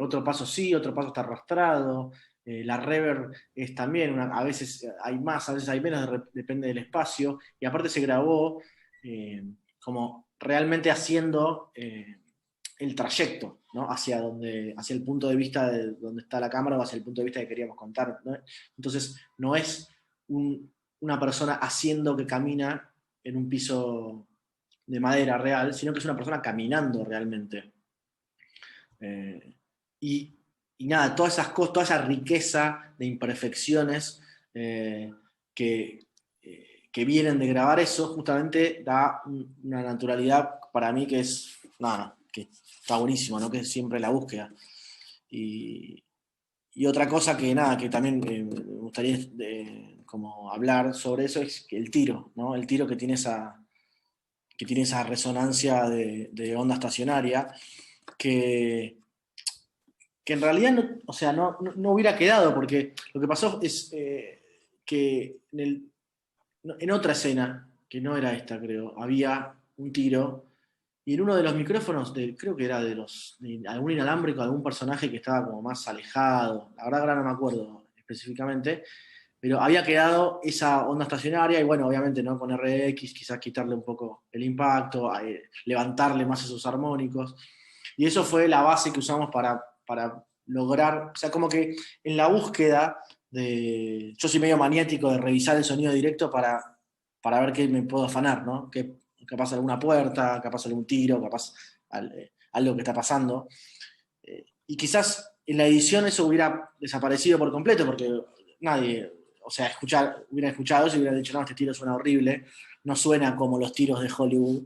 Otro paso sí, otro paso está arrastrado. La reverb es también, a veces hay más, a veces hay menos, depende del espacio. Y aparte se grabó como realmente haciendo el trayecto, ¿no? Hacia el punto de vista de donde está la cámara o hacia el punto de vista que queríamos contar, ¿no? Entonces, no es una persona haciendo que camina en un piso de madera real, sino que es una persona caminando realmente. Eh, y, y nada, todas esas cosas, toda esa riqueza de imperfecciones eh, que, que vienen de grabar eso, justamente da una naturalidad para mí que es, nada, que está buenísimo, ¿no? Que es siempre la búsqueda. Y, y otra cosa que nada, que también me gustaría como hablar sobre eso es que el tiro, ¿no? El tiro que tiene esa resonancia de onda estacionaria, que, que en realidad no, o sea, no hubiera quedado, porque lo que pasó es que en otra escena, que no era esta, creo, había un tiro, y en uno de los micrófonos, creo que era de algún inalámbrico, algún personaje que estaba como más alejado, la verdad ahora no me acuerdo específicamente, pero había quedado esa onda estacionaria, y bueno, obviamente no con RX, quizás quitarle un poco el impacto, levantarle más esos armónicos, y eso fue la base que usamos para lograr, o sea, como que en la búsqueda yo soy medio maniático de revisar el sonido directo para ver qué me puedo afanar, ¿no? Que capaz alguna puerta, capaz algún tiro, capaz algo que está pasando. Y quizás en la edición eso hubiera desaparecido por completo, porque nadie, o sea, hubiera escuchado eso y hubiera dicho, no, este tiro suena horrible, no suena como los tiros de Hollywood.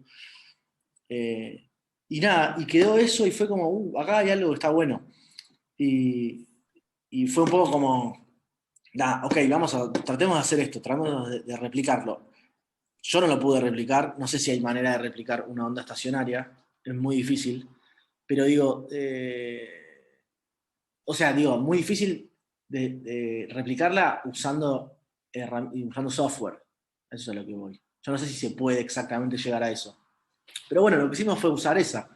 Eh, y nada, y quedó eso y fue como, acá hay algo que está bueno. Y, y fue un poco como, nada, ok, tratemos de hacer esto, tratemos de replicarlo. Yo no lo pude replicar, no sé si hay manera de replicar una onda estacionaria, es muy difícil, pero digo, o sea, digo, muy difícil de replicarla usando software, eso es a lo que voy. Yo no sé si se puede exactamente llegar a eso. Pero bueno, lo que hicimos fue usar esa.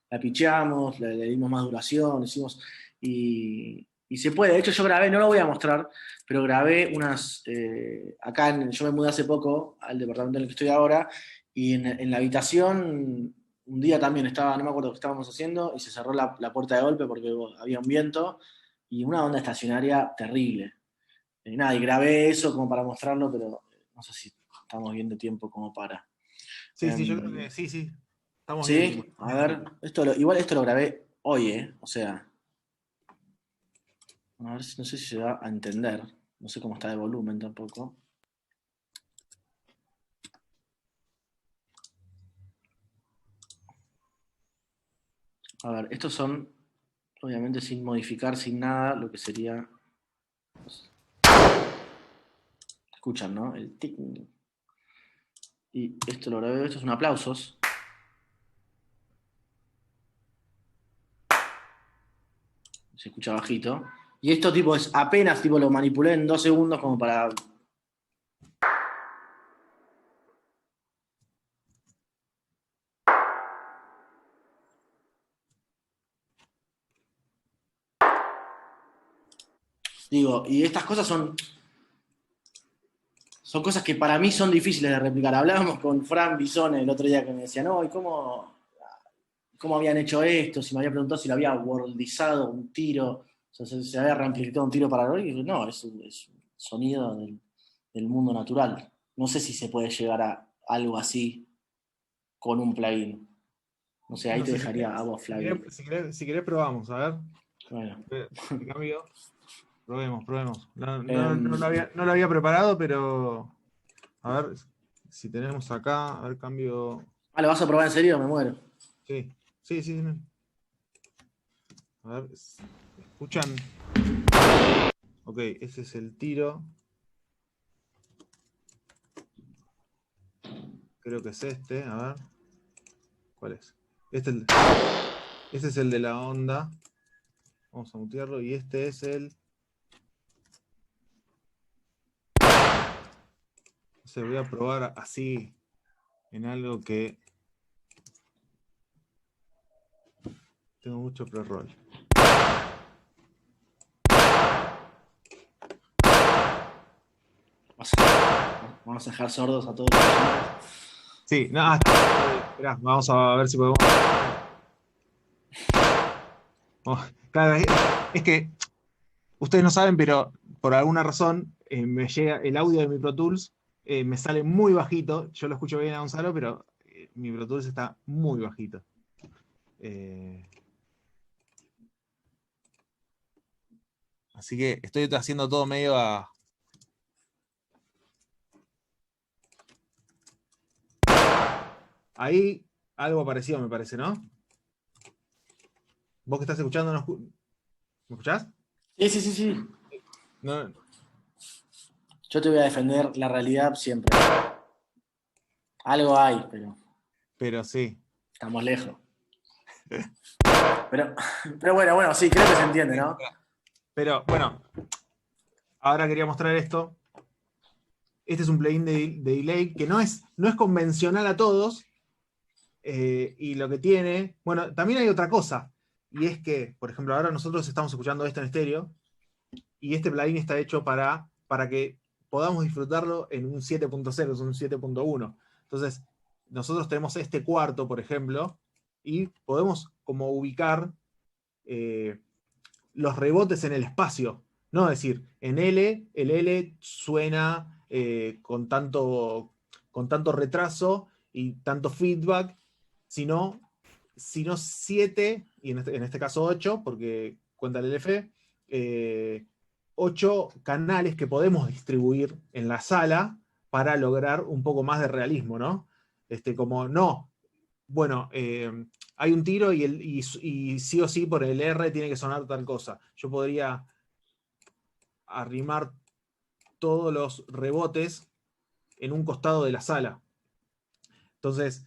La picheamos, le dimos más duración, y se puede. De hecho, yo grabé, no lo voy a mostrar, pero grabé unas. Yo me mudé hace poco al departamento en el que estoy ahora, y en la habitación, un día también estaba, no me acuerdo qué estábamos haciendo, y se cerró la puerta de golpe porque había un viento y una onda estacionaria terrible. Nada, y grabé eso como para mostrarlo, pero no sé si estamos viendo tiempo como para. Sí, sí, yo creo que sí, sí. Estamos bien. Sí, a ver, igual esto lo grabé hoy, ¿eh? O sea, a ver, no sé si se va a entender. No sé cómo está de volumen tampoco. A ver, estos son, obviamente sin modificar, sin nada, lo que sería. Escuchan, ¿no? El tic. Y esto lo grabé, estos son aplausos. Se escucha bajito. Y esto tipo es apenas tipo lo manipulé en 2 segundos como para. Digo, y estas cosas son cosas que para mí son difíciles de replicar. Hablábamos con Fran Bisone el otro día que me decía, no, ¿y cómo? cómo habían hecho esto, si me había preguntado si lo había worldizado un tiro, o sea, se había reamplificado un tiro para y dije, no, es un sonido del mundo natural. No sé si se puede llegar a algo así con un plugin. No sé, ahí No te sé, si dejaría querés, a vos, Flavio. si querés probamos, a ver. Bueno. De cambio, probemos. Em, No lo había preparado, pero a ver si tenemos acá, a ver, cambio. ¿Lo vas a probar en serio? Me muero. Sí, sí. A ver, ¿escuchan? Ok, ese es el tiro. Creo que es este, a ver. ¿Cuál es? Este es el de la onda. Vamos a mutearlo. Y este es el. No sé, voy a probar así en algo que tengo mucho pre-roll. Vamos a dejar sordos a todos los oyentes. Sí, no, esperá, vamos a ver si podemos. Oh, claro, es que ustedes no saben, pero por alguna razón me llega el audio de mi Pro Tools, me sale muy bajito. Yo lo escucho bien a Gonzalo, pero mi Pro Tools está muy bajito. Así que estoy haciendo todo medio a. Ahí algo parecido me parece, ¿no? ¿Vos que estás escuchando, ¿me escuchás? Sí. No, Yo te voy a defender la realidad siempre. Algo hay, pero pero sí. estamos lejos. Pero bueno, sí, creo que se entiende, ¿no? Pero bueno, ahora quería mostrar esto. Este es un plugin de delay que no es convencional a todos. Y lo que tiene. Bueno, también hay otra cosa. Y es que, por ejemplo, ahora nosotros estamos escuchando esto en estéreo. Y este plugin está hecho para que podamos disfrutarlo en un 7.0, es un 7.1. Entonces, nosotros tenemos este cuarto, por ejemplo, y podemos como ubicar los rebotes en el espacio. No es decir, en L, el L suena con tanto retraso y tanto feedback, sino 7, y en este caso 8, porque cuenta el LF, 8 canales que podemos distribuir en la sala para lograr un poco más de realismo, ¿no? Como no, bueno, hay un tiro y sí o sí por el R tiene que sonar tal cosa. Yo podría arrimar todos los rebotes en un costado de la sala. Entonces,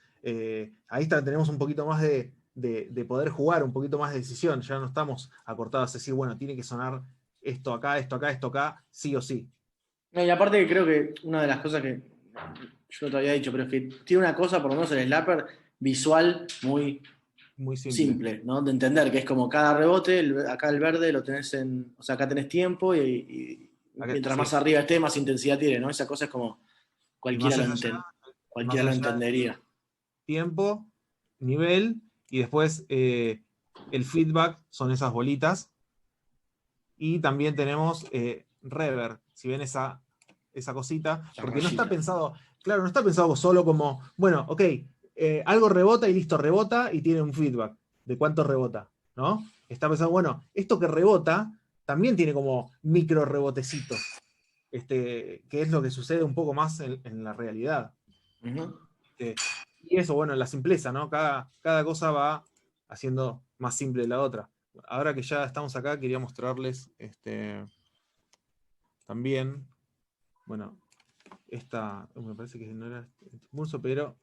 ahí tenemos un poquito más de poder jugar, un poquito más de decisión. Ya no estamos acortados a decir, bueno, tiene que sonar esto acá, sí o sí. No, y aparte que creo que una de las cosas que yo no te había dicho, pero es que tiene una cosa, por lo menos el slapper, visual muy Muy simple. simple, ¿no? De entender que es como cada rebote, acá el verde lo tenés o sea, acá tenés tiempo y mientras Sí. más arriba esté, más intensidad tiene, ¿no? Esa cosa es como cualquiera Más lo, allá, cualquiera lo entendería. tiempo, nivel, y después el feedback son esas bolitas. Y también tenemos reverb, si ven esa cosita, La porque no está rayita. pensado, claro, no está pensado solo como, bueno, ok, algo rebota y listo, rebota y tiene un feedback de cuánto rebota, ¿no? Está pensado, bueno, esto que rebota también tiene como micro rebotecitos, que es lo que sucede un poco más en la realidad. Uh-huh. Y eso, bueno, la simpleza, ¿no? Cada cosa va haciendo más simple la otra. Ahora que ya estamos acá, quería mostrarles también, bueno, esta, me parece que no era Murso, pero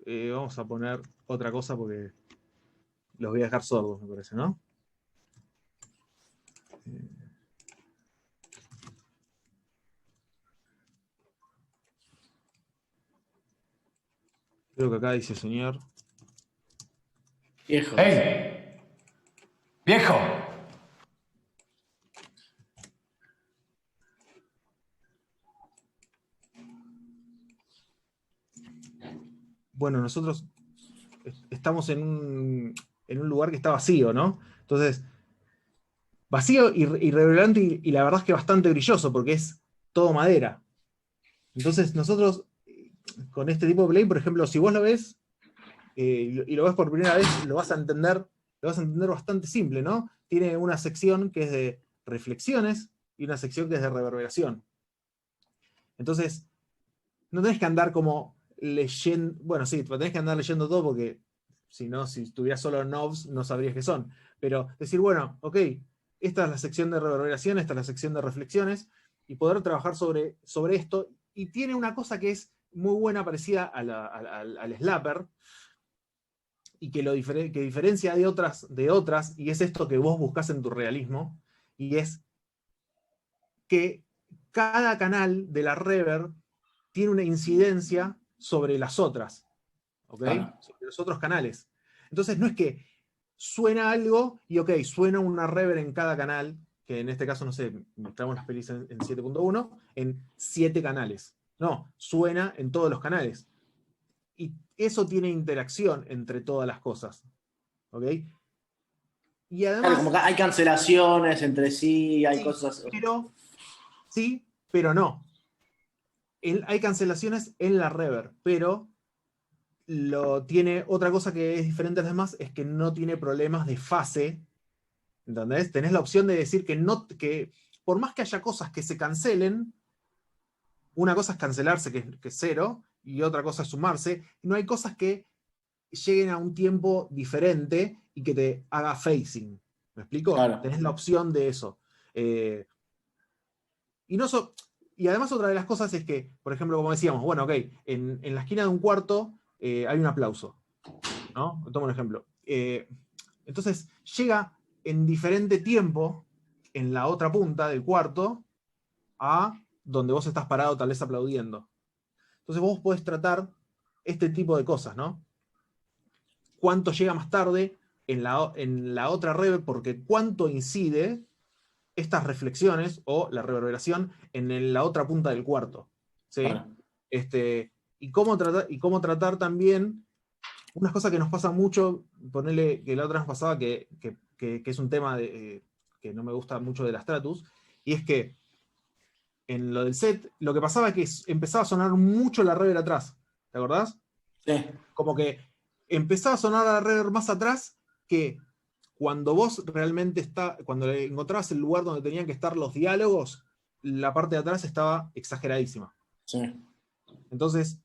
vamos a poner otra cosa porque los voy a dejar sordos, me parece, ¿no? Creo que acá dice señor. Viejo. ¡Hey! ¡Viejo! bueno, nosotros estamos en un lugar que está vacío, ¿no? Entonces, vacío y reverberante y la verdad es que bastante brilloso porque es todo madera. Entonces nosotros, con este tipo de play, por ejemplo, si vos lo ves y lo ves por primera vez, lo vas a entender bastante simple, ¿no? Tiene una sección que es de reflexiones y una sección que es de reverberación. Entonces, no tenés que andar como leyendo, bueno, sí, tenés que andar leyendo todo porque si no, si tuvieras solo knobs, no sabrías qué son. Pero decir, bueno, ok, esta es la sección de reverberación, esta es la sección de reflexiones, y poder trabajar sobre esto. Y tiene una cosa que es muy buena, parecida al Slapper, y que que diferencia de otras, y es esto que vos buscás en tu realismo, y es que cada canal de la reverb tiene una incidencia sobre las otras, ¿ok? Claro. Sobre los otros canales. Entonces no es que suena algo y ok, suena una reverb en cada canal, que en este caso, no sé, mostramos las pelis en 7.1, en 7 canales. No, suena en todos los canales. Y eso tiene interacción entre todas las cosas, ¿ok? Y Claro, además... como que hay cancelaciones entre sí, hay sí, cosas. sí, pero no. Hay cancelaciones en la reverb, pero tiene otra cosa que es diferente a las demás, es que no tiene problemas de fase. ¿Entendés? Tenés la opción de decir que por más que haya cosas que se cancelen, una cosa es cancelarse, que es 0, y otra cosa es sumarse. No hay cosas que lleguen a un tiempo diferente y que te haga phasing. ¿Me explico? Claro. Tenés la opción de eso. Y, no y además otra de las cosas es que, por ejemplo, como decíamos, bueno, ok, en la esquina de un cuarto hay un aplauso, ¿no? Tomo un ejemplo. Entonces llega en diferente tiempo en la otra punta del cuarto a donde vos estás parado tal vez aplaudiendo. Entonces vos podés tratar este tipo de cosas, ¿no? Cuánto llega más tarde en la otra reverb, porque cuánto incide estas reflexiones o la reverberación en la otra punta del cuarto. ¿Sí? Claro. Y cómo tratar también unas cosas que nos pasa mucho, ponerle que la otra vez pasaba que es un tema que no me gusta mucho de la Stratus, y es que en lo del set, lo que pasaba es que empezaba a sonar mucho la reverb atrás. ¿Te acordás? Sí. Como que empezaba a sonar la reverb más atrás que cuando vos realmente cuando encontrabas el lugar donde tenían que estar los diálogos, la parte de atrás estaba exageradísima. Sí. Entonces,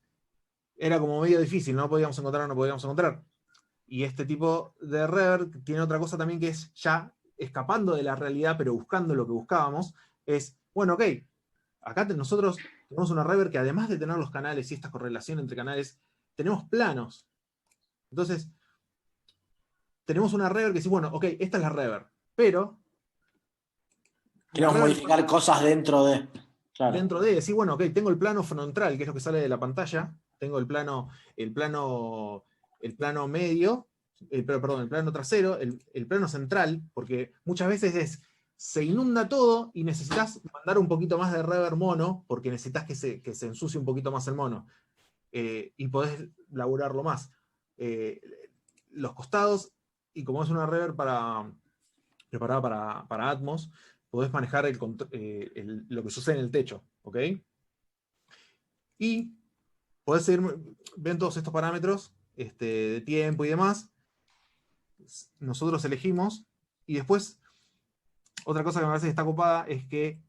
era como medio difícil, no podíamos encontrar. Y este tipo de reverb tiene otra cosa también que es ya escapando de la realidad, pero buscando lo que buscábamos, es, bueno, ok, acá nosotros tenemos una reverb que además de tener los canales y esta correlación entre canales, tenemos planos. Entonces, tenemos una reverb que dice, bueno, ok, esta es la reverb, pero... Queremos modificar cosas dentro de... Claro. Dentro de decir, bueno, ok, tengo el plano frontal, que es lo que sale de la pantalla, tengo el plano medio, perdón, el plano trasero, el plano central, porque muchas veces se inunda todo y necesitas mandar un poquito más de reverb mono, porque necesitas que se ensucie un poquito más el mono, y podés laburarlo más. Los costados, y como es una reverb preparada para Atmos, podés manejar lo que sucede en el techo, ¿ok? Y podés seguir, ven todos estos parámetros de tiempo y demás. Nosotros elegimos, y después, otra cosa que me parece que está copada es que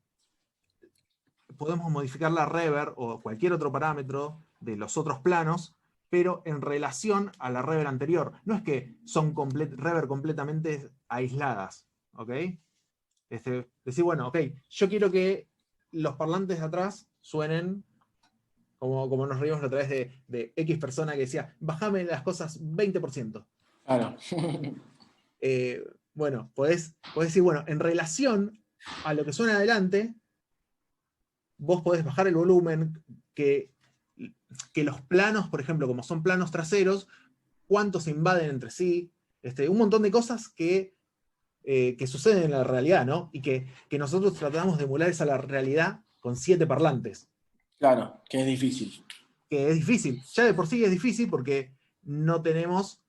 podemos modificar la reverb o cualquier otro parámetro de los otros planos, pero en relación a la reverb anterior. No es que son reverb completamente aisladas, ¿ok? Decir, bueno, ok, yo quiero que los parlantes de atrás suenen como nos reímos la otra vez de X persona que decía, bájame las cosas 20%. Claro. Bueno, podés decir, bueno, en relación a lo que suena adelante, vos podés bajar el volumen, que los planos, por ejemplo, como son planos traseros, cuántos se invaden entre sí, un montón de cosas que suceden en la realidad, ¿no? Y que nosotros tratamos de emular esa la realidad con 7 parlantes. Claro, que es difícil. que es difícil. Ya de por sí es difícil porque no tenemos,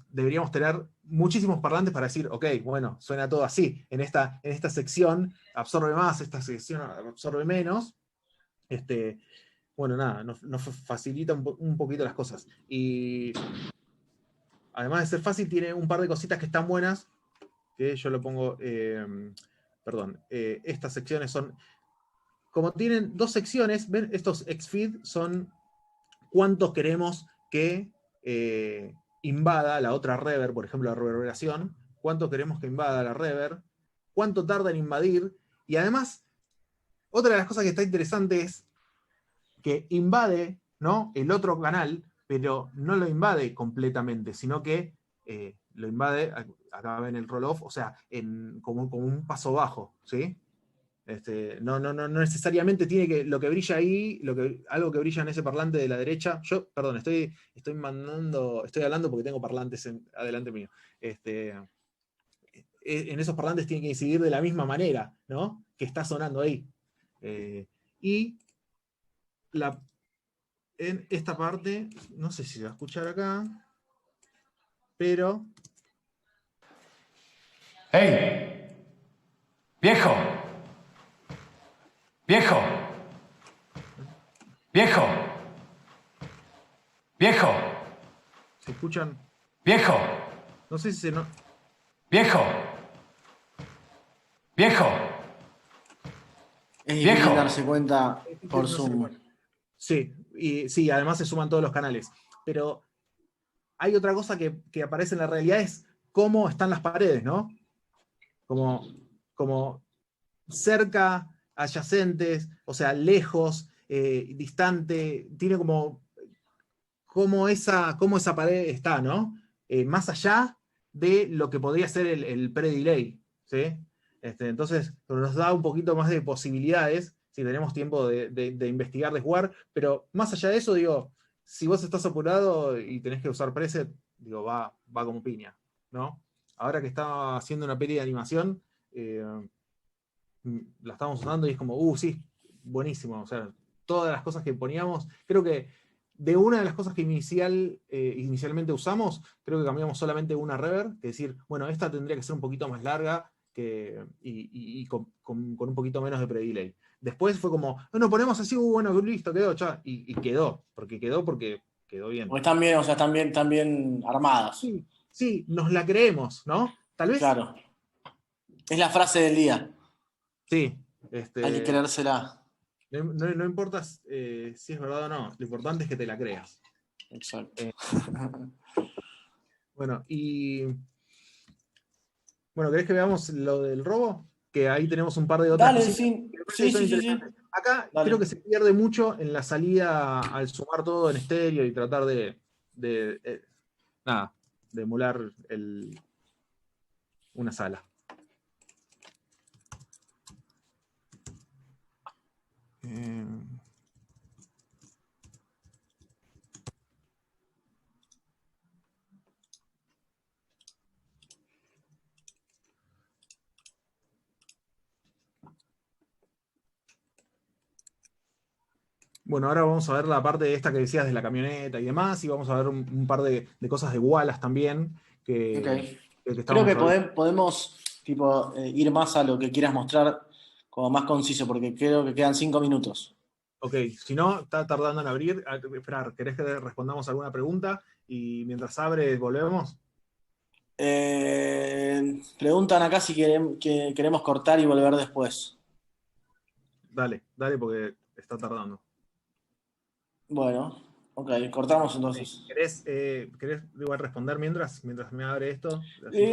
deberíamos tener muchísimos parlantes para decir, ok, bueno, suena todo así. En esta sección absorbe más, esta sección absorbe menos. Bueno, nada, nos facilita un poquito las cosas. Y además de ser fácil, tiene un par de cositas que están buenas, que yo lo pongo, estas secciones son, como tienen dos secciones, ¿ven? Estos Xfeed son cuántos queremos que invada la otra reverb, por ejemplo, la reverberación, cuánto queremos que invada la reverb, cuánto tarda en invadir, y además, otra de las cosas que está interesante es que invade, ¿no?, el otro canal, pero no lo invade completamente, sino que lo invade, acá ven el roll-off, o sea, como un paso bajo, ¿sí? No necesariamente tiene que, lo que brilla ahí, algo que brilla en ese parlante de la derecha, perdón, estoy hablando porque tengo parlantes adelante mío. En esos parlantes tiene que incidir de la misma manera, ¿no?, que está sonando ahí. Y en esta parte, no sé si se va a escuchar acá, pero... ¡Hey! ¡Viejo! ¡Viejo! ¡Viejo! ¡Viejo! ¿Se escuchan? ¡Viejo! No sé si se... No... ¡Viejo! ¡Viejo! Es difícil ¡Viejo! darse cuenta por No sé, Zoom. bueno. Sí, y sí, además se suman todos los canales. Pero hay otra cosa que aparece en la realidad, es cómo están las paredes, ¿no? Como cerca, adyacentes, o sea, lejos, distante, tiene como esa pared está, ¿no? Más allá de lo que podría ser el pre-delay, ¿sí? Entonces, nos da un poquito más de posibilidades, si tenemos tiempo de investigar, de jugar, pero más allá de eso, digo, si vos estás apurado y tenés que usar preset, digo, va como piña, ¿no? Ahora que estaba haciendo una peli de animación, la estábamos usando y es como, sí, buenísimo, o sea, todas las cosas que poníamos, creo que de una de las cosas que inicialmente usamos, creo que cambiamos solamente una reverb, es decir, bueno, esta tendría que ser un poquito más larga y con un poquito menos de pre-delay. Después fue como, bueno, ponemos así, bueno, listo, quedó, ya, y quedó quedó bien. Porque están bien armadas. Sí, nos la creemos, ¿no? Tal vez. Claro. Es la frase del día. Sí. Hay que creérsela. No importa si es verdad o no, lo importante es que te la creas. Exacto. Bueno, ¿querés que veamos lo del robo? Que ahí tenemos un par de otras Dale, cositas. sí. Acá Dale. creo que se pierde mucho en la salida al sumar todo en estéreo y tratar de emular una sala. Bueno, ahora vamos a ver la parte de esta que decías de la camioneta y demás, y vamos a ver un par de cosas de Wallace también. Okay. Creo que podemos ir más a lo que quieras mostrar como más conciso, porque creo que quedan 5 minutos. Ok, si no, está tardando en abrir. Esperar, ¿querés que respondamos alguna pregunta? Y mientras abre, volvemos. Preguntan acá si queremos cortar y volver después. Dale, porque está tardando. Bueno, ok, cortamos entonces. ¿Querés igual responder mientras me abre esto?